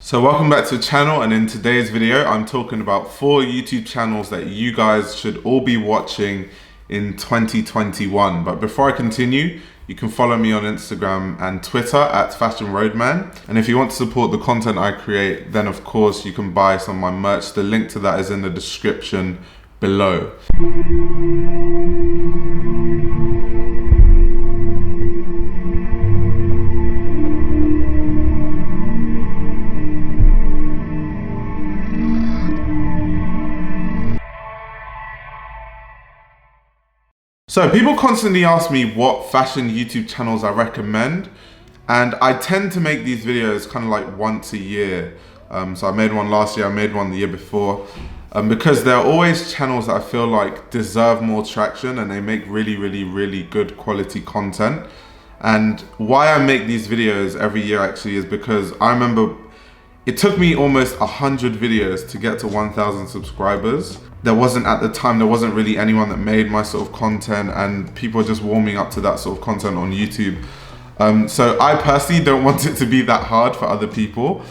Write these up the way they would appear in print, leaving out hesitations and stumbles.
So welcome back to the channel, and in today's video I'm talking about 4 YouTube channels that you guys should all be watching in 2021. But before I continue, you can follow me on Instagram and Twitter at Fashion Roadman. And if you want to support the content I create, then of course you can buy some of my merch. The link to that is in the description below. So people constantly ask me what fashion YouTube channels I recommend, and I tend to make these videos kind of like once a year. So I made one last year, I made one the year before, because there are always channels that I feel like deserve more traction and they make really good quality content. And why I make these videos every year actually is because I remember it took me almost 100 videos to get to 1,000 subscribers. At the time, there wasn't really anyone that made my sort of content, and people are just warming up to that sort of content on YouTube. So I personally don't want it to be that hard for other people.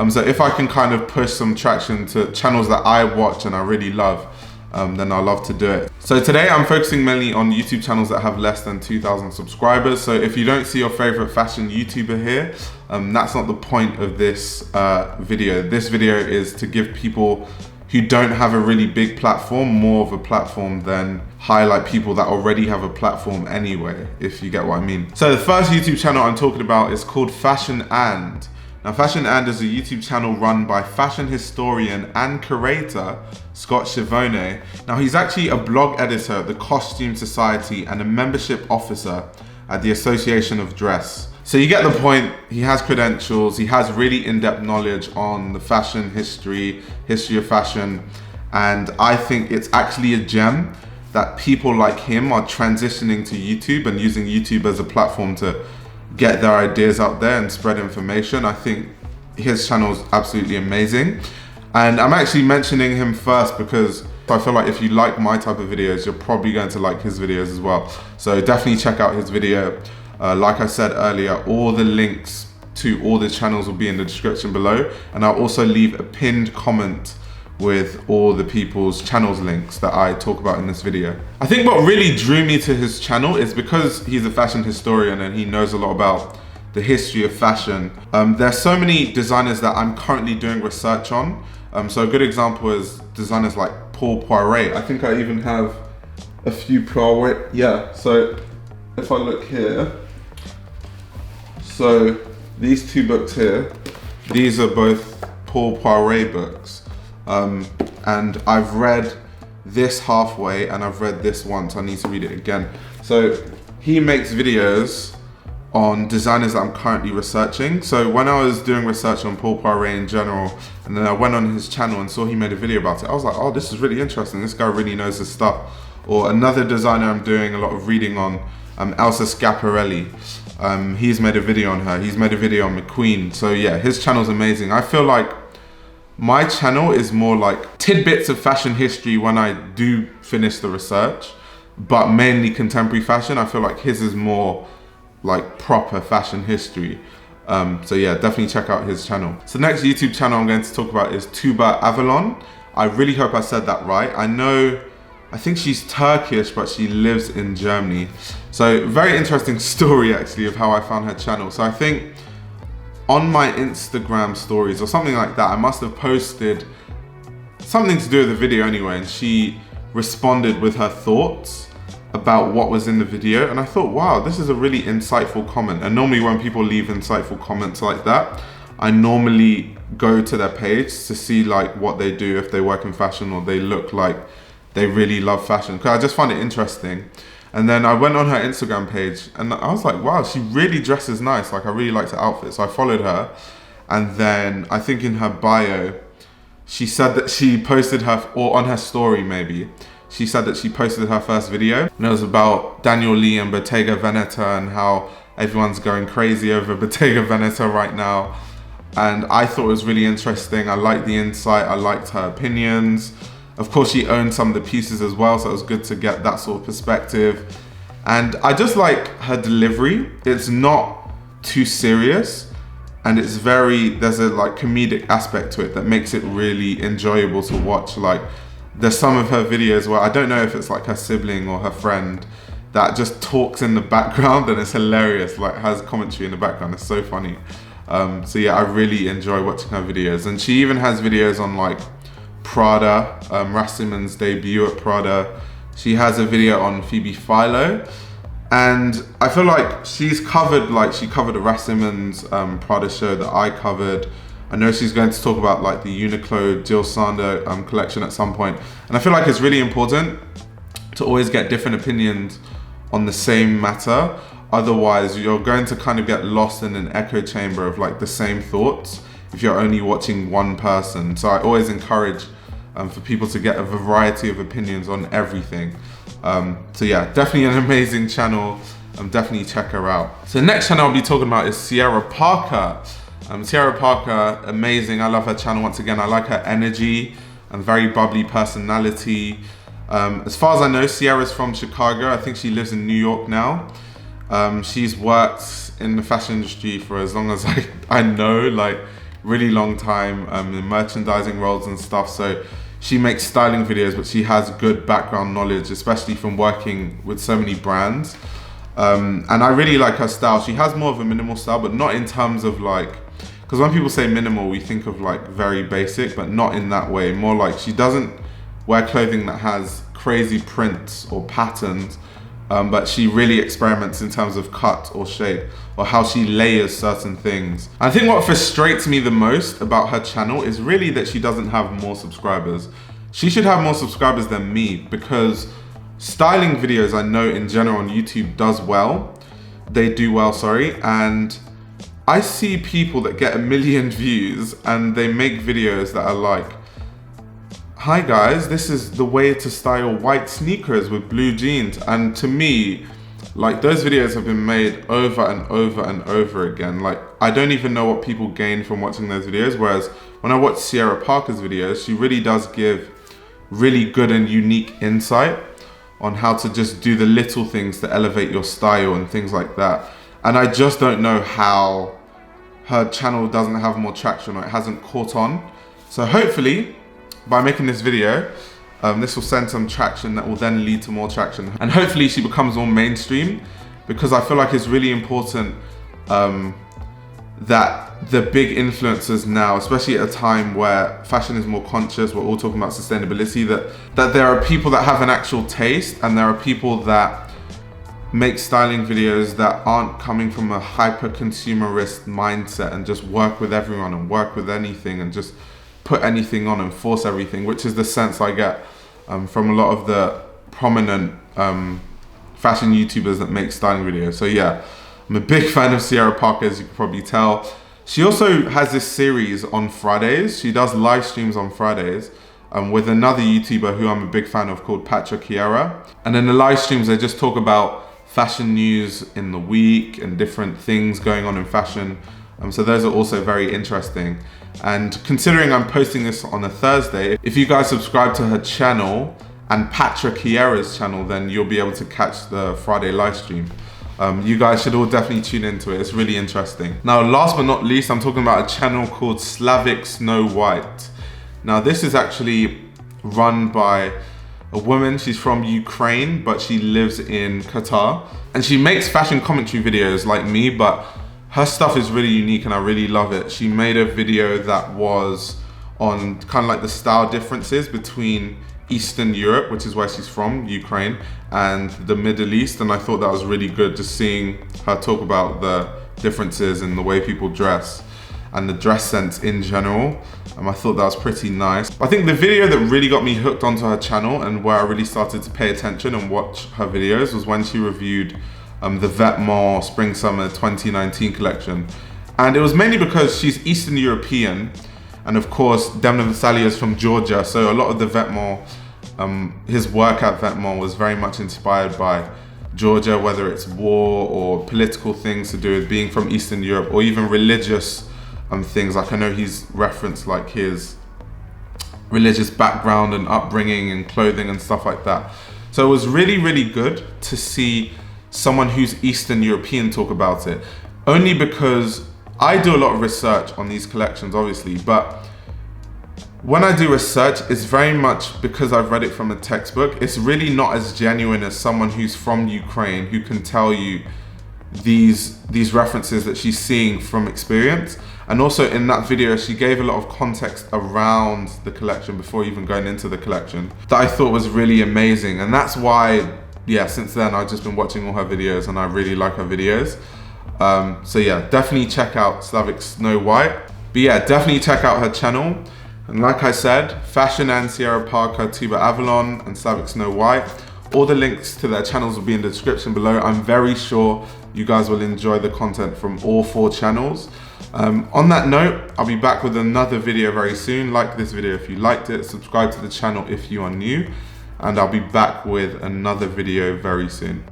So if I can kind of push some traction to channels that I watch and I really love, then I love to do it. So today I'm focusing mainly on YouTube channels that have less than 2,000 subscribers. So if you don't see your favorite fashion YouTuber here, that's not the point of this video. This video is to give people who don't have a really big platform more of a platform than highlight people that already have a platform anyway, if you get what I mean. So the first YouTube channel I'm talking about is called Fashion And. Now Fashion And is a YouTube channel run by fashion historian and curator Scott Shivone. Now he's actually a blog editor at the Costume Society and a membership officer at the Association of Dress. So you get the point. He has credentials, he has really in-depth knowledge on the fashion history of fashion, and I think it's actually a gem that people like him are transitioning to YouTube and using YouTube as a platform to get their ideas out there and spread information. I think his channel is absolutely amazing, and I'm actually mentioning him first because I feel like if you like my type of videos, you're probably going to like his videos as well. So definitely check out his video. Like I said earlier, all the links to all the channels will be in the description below, and I'll also leave a pinned comment with all the people's channels links that I talk about in this video. I think what really drew me to his channel is because he's a fashion historian and he knows a lot about the history of fashion. There's so many designers that I'm currently doing research on. So a good example is designers like Paul Poiret. I think I even have a few Poiret. Yeah, so if I look here, so these 2 books here, these are both Paul Poiret books. And I've read this halfway and I've read this once. I need to read it again. So he makes videos on designers that I'm currently researching. So when I was doing research on Paul Poiret in general, and then I went on his channel and saw he made a video about it, I was like, oh, this is really interesting. This guy really knows his stuff. Or another designer I'm doing a lot of reading on, Elsa Schiaparelli. He's made a video on her. He's made a video on McQueen. So yeah, his channel's amazing. I feel like my channel is more like tidbits of fashion history when I do finish the research, but mainly contemporary fashion. I feel like his is more like proper fashion history. So yeah, definitely check out his channel. So the next YouTube channel I'm going to talk about is Tuba Avalon. I really hope I said that right. I think she's Turkish, but she lives in Germany. So very interesting story actually of how I found her channel. So I think on my Instagram stories or something like that, I must have posted something to do with the video anyway, and she responded with her thoughts about what was in the video, and I thought, wow, this is a really insightful comment. And normally when people leave insightful comments like that, I normally go to their page to see like what they do, if they work in fashion or they look like they really love fashion, because I just find it interesting. And then I went on her Instagram page and I was like, wow, she really dresses nice. Like I really liked her outfit. So I followed her. And then I think in her bio, she said that she posted her, or on her story maybe, she said that she posted her first video. And it was about Daniel Lee and Bottega Veneta and how everyone's going crazy over Bottega Veneta right now. And I thought it was really interesting. I liked the insight. I liked her opinions. Of course, she owned some of the pieces as well, so it was good to get that sort of perspective. And I just like her delivery. It's not too serious, and it's there's a like comedic aspect to it that makes it really enjoyable to watch. Like there's some of her videos where I don't know if it's like her sibling or her friend that just talks in the background, and it's hilarious, like has commentary in the background. It's so funny. So yeah, I really enjoy watching her videos. And she even has videos on like Prada, Rassiman's debut at Prada. She has a video on Phoebe Philo. And I feel like she covered a Rassiman's Prada show that I covered. I know she's going to talk about like the Uniqlo Jill Sander collection at some point. And I feel like it's really important to always get different opinions on the same matter. Otherwise, you're going to kind of get lost in an echo chamber of like the same thoughts if you're only watching one person. So I always encourage for people to get a variety of opinions on everything. So yeah, definitely an amazing channel. Definitely check her out. So the next channel I'll be talking about is Ciera Parker. Ciera Parker, amazing. I love her channel once again. I like her energy and very bubbly personality. As far as I know, Ciera's from Chicago. I think she lives in New York now. She's worked in the fashion industry for as long as I know, like really long time, in merchandising roles and stuff. So she makes styling videos, but she has good background knowledge, especially from working with so many brands. And I really like her style. She has more of a minimal style, but not in terms of like, because when people say minimal, we think of like very basic, but not in that way. More like she doesn't wear clothing that has crazy prints or patterns, but she really experiments in terms of cut or shape or how she layers certain things. I think what frustrates me the most about her channel is really that she doesn't have more subscribers. She should have more subscribers than me, because styling videos I know in general on YouTube does well. They do well, sorry. And I see people that get 1 million views and they make videos that are like, hi guys, this is the way to style white sneakers with blue jeans. And to me, like those videos have been made over and over and over again. Like I don't even know what people gain from watching those videos. Whereas when I watch Ciera Parker's videos, she really does give really good and unique insight on how to just do the little things to elevate your style and things like that. And I just don't know how her channel doesn't have more traction, or it hasn't caught on. So hopefully, by making this video, this will send some traction that will then lead to more traction. And hopefully she becomes more mainstream, because I feel like it's really important that the big influencers now, especially at a time where fashion is more conscious, we're all talking about sustainability, that there are people that have an actual taste, and there are people that make styling videos that aren't coming from a hyper consumerist mindset and just work with everyone and work with anything and just put anything on and force everything, which is the sense I get from a lot of the prominent fashion YouTubers that make styling videos. So yeah, I'm a big fan of Ciera Parker, as you can probably tell. She also has this series on Fridays. She does live streams on Fridays with another YouTuber who I'm a big fan of called Ciera. And in the live streams, they just talk about fashion news in the week and different things going on in fashion. So those are also very interesting. And considering I'm posting this on a Thursday, if you guys subscribe to her channel and Ciera's channel, then you'll be able to catch the Friday live stream. You guys should all definitely tune into it. It's really interesting. Now, last but not least, I'm talking about a channel called Slavic Snow White. Now, this is actually run by a woman. She's from Ukraine, but she lives in Qatar. And she makes fashion commentary videos like me, but her stuff is really unique and I really love it. She made a video that was on kind of like the style differences between Eastern Europe, which is where she's from, Ukraine, and the Middle East. And I thought that was really good, just seeing her talk about the differences in the way people dress and the dress sense in general. I thought that was pretty nice. I think the video that really got me hooked onto her channel and where I really started to pay attention and watch her videos was when she reviewed the Vetements Spring Summer 2019 collection. And it was mainly because she's Eastern European, and of course Demna Vasalia is from Georgia, so a lot of the Vetements, his work at Vetements was very much inspired by Georgia, whether it's war or political things to do with being from Eastern Europe, or even religious things. Like I know he's referenced like his religious background and upbringing and clothing and stuff like that. So it was really, really good to see someone who's Eastern European talk about it, only because I do a lot of research on these collections, obviously, but when I do research, it's very much because I've read it from a textbook. It's really not as genuine as someone who's from Ukraine who can tell you these references that she's seeing from experience. And also in that video, she gave a lot of context around the collection before even going into the collection that I thought was really amazing. And that's why, yeah, since then I've just been watching all her videos and I really like her videos. So yeah, definitely check out Slavic Snow White. But yeah, definitely check out her channel. And like I said, Fashion and Ciera Parker, Tuba Avalon and Slavic Snow White. All the links to their channels will be in the description below. I'm very sure you guys will enjoy the content from all 4 channels. On that note, I'll be back with another video very soon. Like this video if you liked it, subscribe to the channel if you are new, and I'll be back with another video very soon.